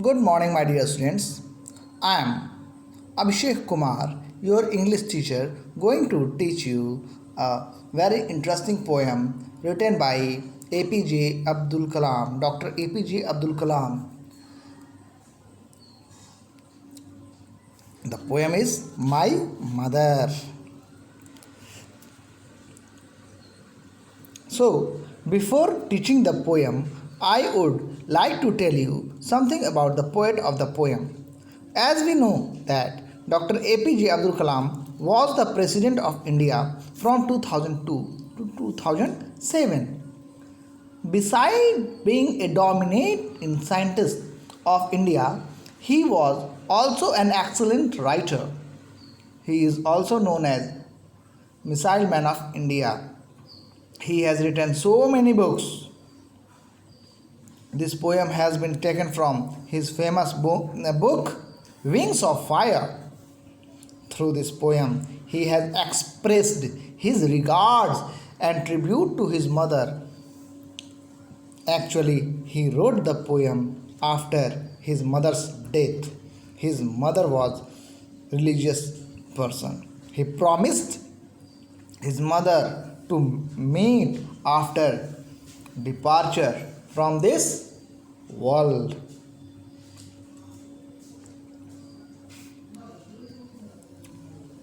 Good morning, my dear students. I am Abhishek Kumar, your English teacher, going to teach you a very interesting poem written by APJ Abdul Kalam, Dr. APJ Abdul Kalam. The poem is My Mother. So, before teaching the poem, I would like to tell you something about the poet of the poem. As we know that Dr. APJ Abdul Kalam was the President of India from 2002 to 2007. Besides being a dominant scientist of India, he was also an excellent writer. He is also known as Missile Man of India. He has written so many books. This poem has been taken from his famous book Wings of Fire. Through this poem, he has expressed his regards and tribute to his mother. Actually, he wrote the poem after his mother's death. His mother was religious person. He promised his mother to meet after departure from this world.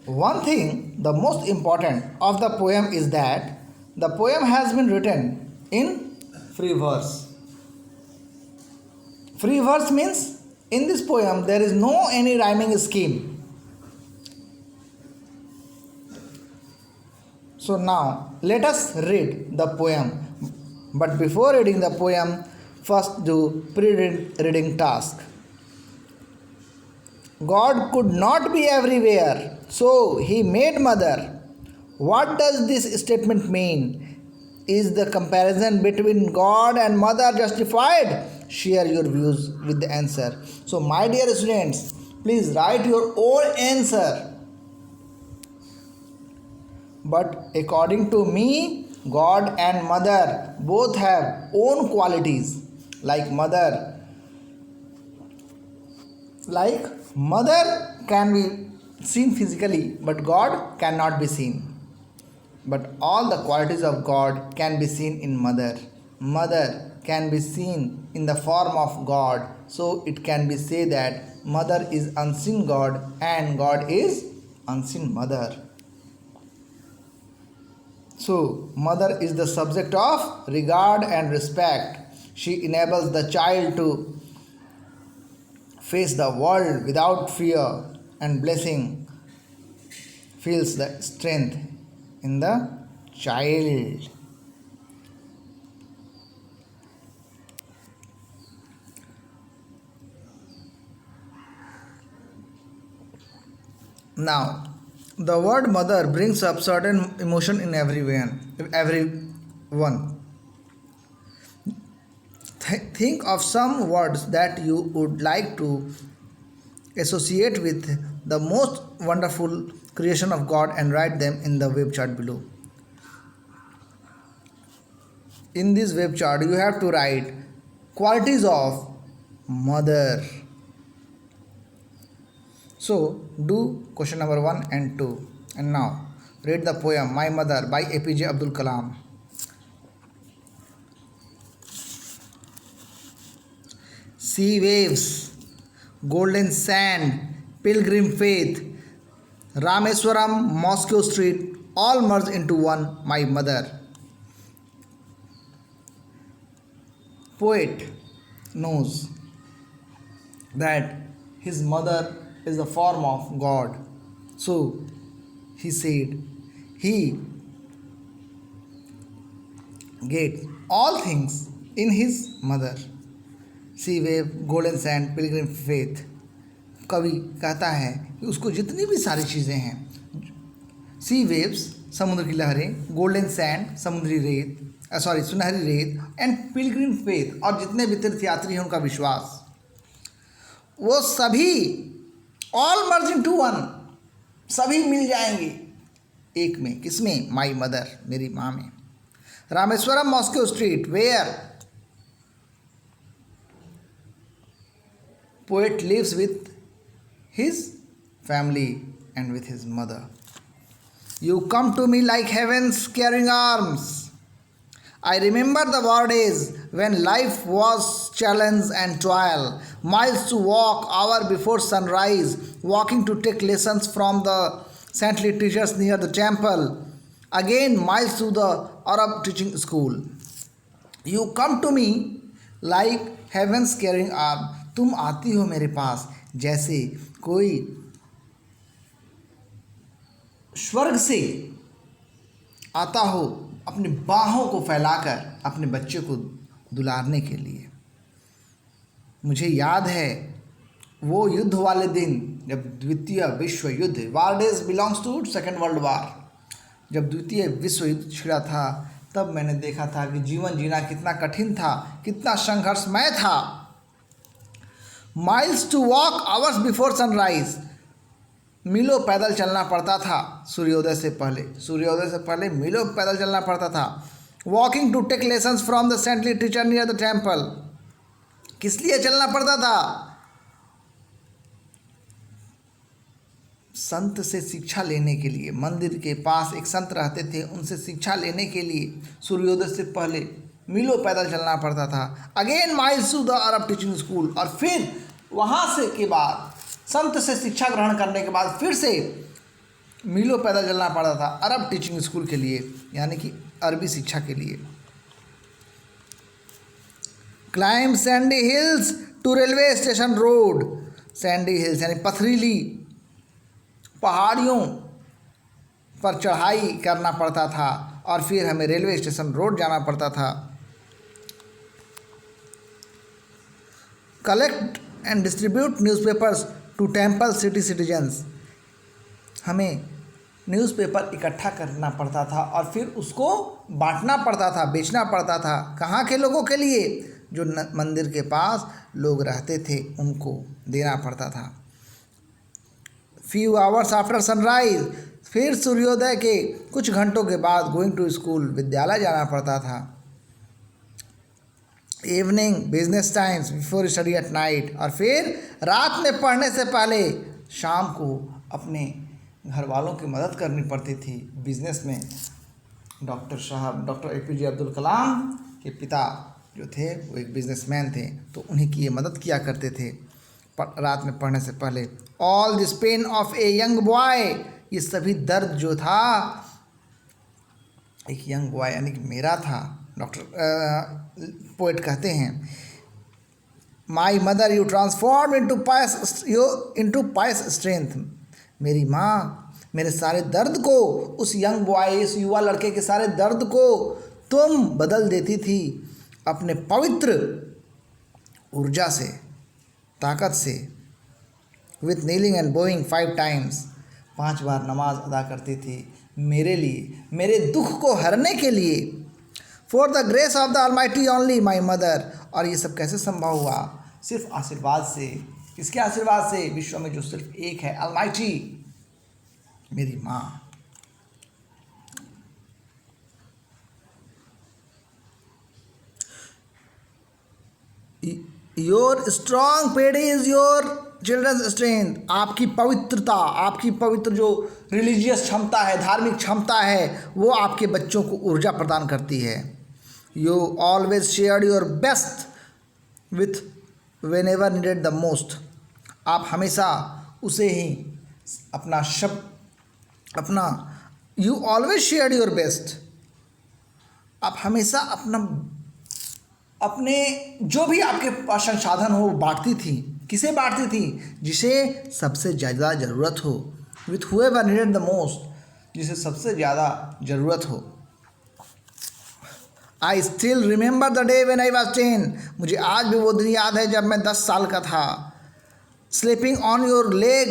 One thing, the most important of the poem is that the poem has been written in free verse. Free verse means in this poem there is no any rhyming scheme. So now let us read the poem. But before reading the poem, first do pre-reading task. God could not be everywhere, so he made mother. What does this statement mean? Is the comparison between God and mother justified? Share your views with the answer. So my dear students, please write your own answer. But according to me, God and mother both have own qualities. Like mother can be seen physically, but God cannot be seen. But all the qualities of God can be seen in mother. Mother can be seen in the form of God. So it can be said that mother is unseen God and God is unseen mother. So, mother is the subject of regard and respect. She enables the child to face the world without fear and blessing, feels the strength in the child. Now, the word mother brings up certain emotion in everyone. Think of some words that you would like to associate with the most wonderful creation of God and write them in the web chart below. In this web chart, you have to write qualities of mother. So, do question number 1 and 2. And now, read the poem My Mother by APJ Abdul Kalam. Sea waves, golden sand, pilgrim faith, Rameswaram, Moscow street, all merge into one, my mother. Poet knows that his mother is the form of God. So he said, he gets all things in his mother. Sea wave, golden sand, pilgrim faith. कवि कहता है कि उसको जितनी भी सारी चीज़ें हैं, सी वेव्स समुद्र की लहरें, गोल्डन सैंड समुद्री रेत, सुनहरी रेत, एंड पिलग्रिम फेथ और जितने भी तीर्थयात्री हैं उनका विश्वास, वो सभी all merge into one, सभी मिल जाएंगे एक में. किसमें? माई मदर, मेरी माँ में. Rameswaram mosque street, where poet lives with his family and with his mother. You come to me like heaven's caring arms. I remember the war days when life was challenge and trial, miles to walk, hour before sunrise, walking to take lessons from the saintly teachers near the temple, again miles to the Arab teaching school. You come to me like heaven's caring arm. तुम आती हो मेरे पास जैसे कोई स्वर्ग से आता हो अपनी बाहों को फैलाकर अपने बच्चे को दुलारने के लिए। मुझे याद है वो युद्ध वाले दिन जब द्वितीय विश्व युद्ध, war days belongs to second world war, जब द्वितीय विश्व युद्ध छिड़ा था तब मैंने देखा था कि जीवन जीना कितना कठिन था, कितना संघर्षमय था। Miles to walk hours before sunrise, मीलों पैदल चलना पड़ता था सूर्योदय से पहले मीलों पैदल चलना पड़ता था। Walking to take lessons from the saintly teacher near the temple, किस लिए चलना पड़ता था? संत से शिक्षा लेने के लिए। मंदिर के पास एक संत रहते थे, उनसे शिक्षा लेने के लिए सूर्योदय से पहले मीलों पैदल चलना पड़ता था। Again miles to the Arab teaching school, और फिर वहाँ से के बाद संत से शिक्षा ग्रहण करने के बाद फिर से मीलों पैदल चलना पड़ा था अरब टीचिंग स्कूल के लिए, यानी कि अरबी शिक्षा के लिए। Climb sandy hills to railway station road, sandy hills यानी पथरीली पहाड़ियों पर चढ़ाई करना पड़ता था और फिर हमें रेलवे स्टेशन रोड जाना पड़ता था। Collect and distribute newspapers to temple city citizens, हमें न्यूज़पेपर इकट्ठा करना पड़ता था और फिर उसको बांटना पड़ता था, बेचना पड़ता था। कहाँ के लोगों के लिए? जो मंदिर के पास लोग रहते थे उनको देना पड़ता था। फ्यू आवर्स आफ्टर सनराइज, फिर सूर्योदय के कुछ घंटों के बाद गोइंग टू स्कूल, विद्यालय जाना पड़ता था। Evening business times before study at night, और फिर रात में पढ़ने से पहले शाम को अपने घर वालों की मदद करनी पड़ती थी बिजनेस में। डॉक्टर APJ अब्दुल कलाम के पिता जो थे वो एक बिजनेसमैन थे, तो उन्हीं की ये मदद किया करते थे रात में पढ़ने से पहले। All this pain of a young boy, ये सभी दर्द जो था एक यंग बॉय यानी कि मेरा था। डॉक्टर पोएट कहते हैं, my mother you transform into pious strength, मेरी माँ मेरे सारे दर्द को, उस यंग बॉय, इस युवा लड़के के सारे दर्द को तुम बदल देती थी अपने पवित्र ऊर्जा से, ताकत से। With kneeling and Boeing 5 times, 5 बार नमाज अदा करती थी मेरे लिए, मेरे दुख को हरने के लिए। For the grace of the almighty only my mother, और ये सब कैसे संभव हुआ? सिर्फ आशीर्वाद से। किसके आशीर्वाद से? विश्व में जो सिर्फ एक है, ऑलमाइटी, मेरी माँ। Your strong piety is your children's strength, आपकी पवित्रता, आपकी पवित्र जो रिलीजियस क्षमता है, धार्मिक क्षमता है, वो आपके बच्चों को ऊर्जा प्रदान करती है। You always share your best with whenever needed the most, आप हमेशा उसे ही you always share your best, आप हमेशा अपने जो भी आपके पास संसाधन हो वो बांटती थी। किसे बांटती थी? जिसे सबसे ज़्यादा ज़रूरत हो। With whoever needed the most, जिसे सबसे ज़्यादा ज़रूरत हो। I still remember the day when I was 10, मुझे आज भी वो दिन याद है जब मैं 10 साल का था। Sleeping on your leg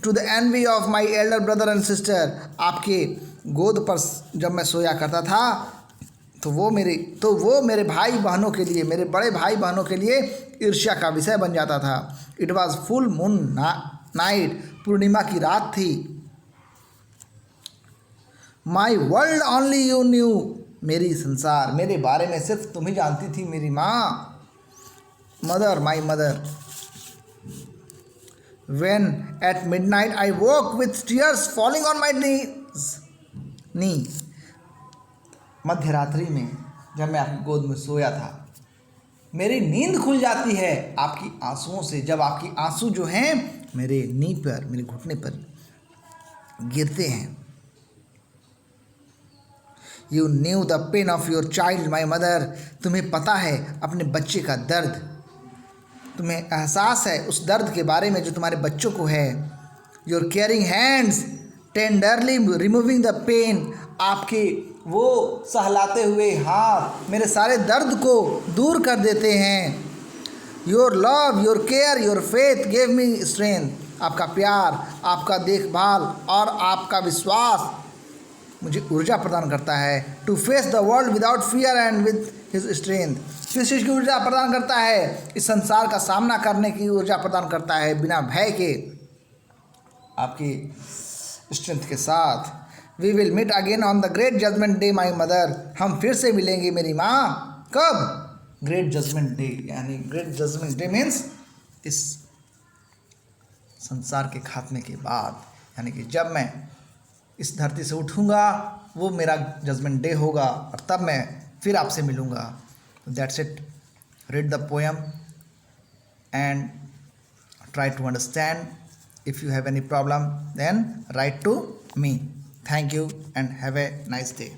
to the envy of my elder brother and sister, आपके गोद पर जब मैं सोया करता था तो वो मेरे भाई बहनों के लिए, मेरे बड़े भाई बहनों के लिए ईर्ष्या का विषय बन जाता था। It was full moon night, पूर्णिमा की रात थी। My world only you knew, मेरी संसार, मेरे बारे में सिर्फ तुम ही जानती थी मेरी माँ। Mother, my mother. when at midnight I woke with tears falling on my knee. मध्य रात्रि में जब मैं आपकी गोद में सोया था, मेरी नींद खुल जाती है आपकी आंसुओं से, जब आपकी आंसू जो हैं मेरे नी पर, मेरे घुटने पर गिरते हैं. You new the pain of your child my mother. तुम्हें पता है अपने बच्चे का दर्द, तुम्हें एहसास है उस दर्द के बारे में जो तुम्हारे बच्चों को है. Your caring hands tenderly removing the pain. आपके वो सहलाते हुए हाथ मेरे सारे दर्द को दूर कर देते हैं. Your love, your care, your faith gave me strength. आपका प्यार, आपका देखभाल और आपका विश्वास मुझे ऊर्जा प्रदान करता है. To face the world without fear and with his strength. किस चीज़ की ऊर्जा प्रदान करता है? इस संसार का सामना करने की ऊर्जा प्रदान करता है बिना भय के, आपकी स्ट्रेंथ के साथ. We will meet again on the great judgment day my mother. हम फिर से मिलेंगे मेरी माँ. कब? Great judgment day. यानी ग्रेट जजमेंट डे मीन्स इस संसार के खात्मे के बाद, यानी कि जब मैं इस धरती से उठूँगा वो मेरा जजमेंट डे होगा और तब मैं फिर आपसे मिलूँगा. That's it. Read the poem and try to understand. If you have any problem, then write to me. Thank you and have a nice day.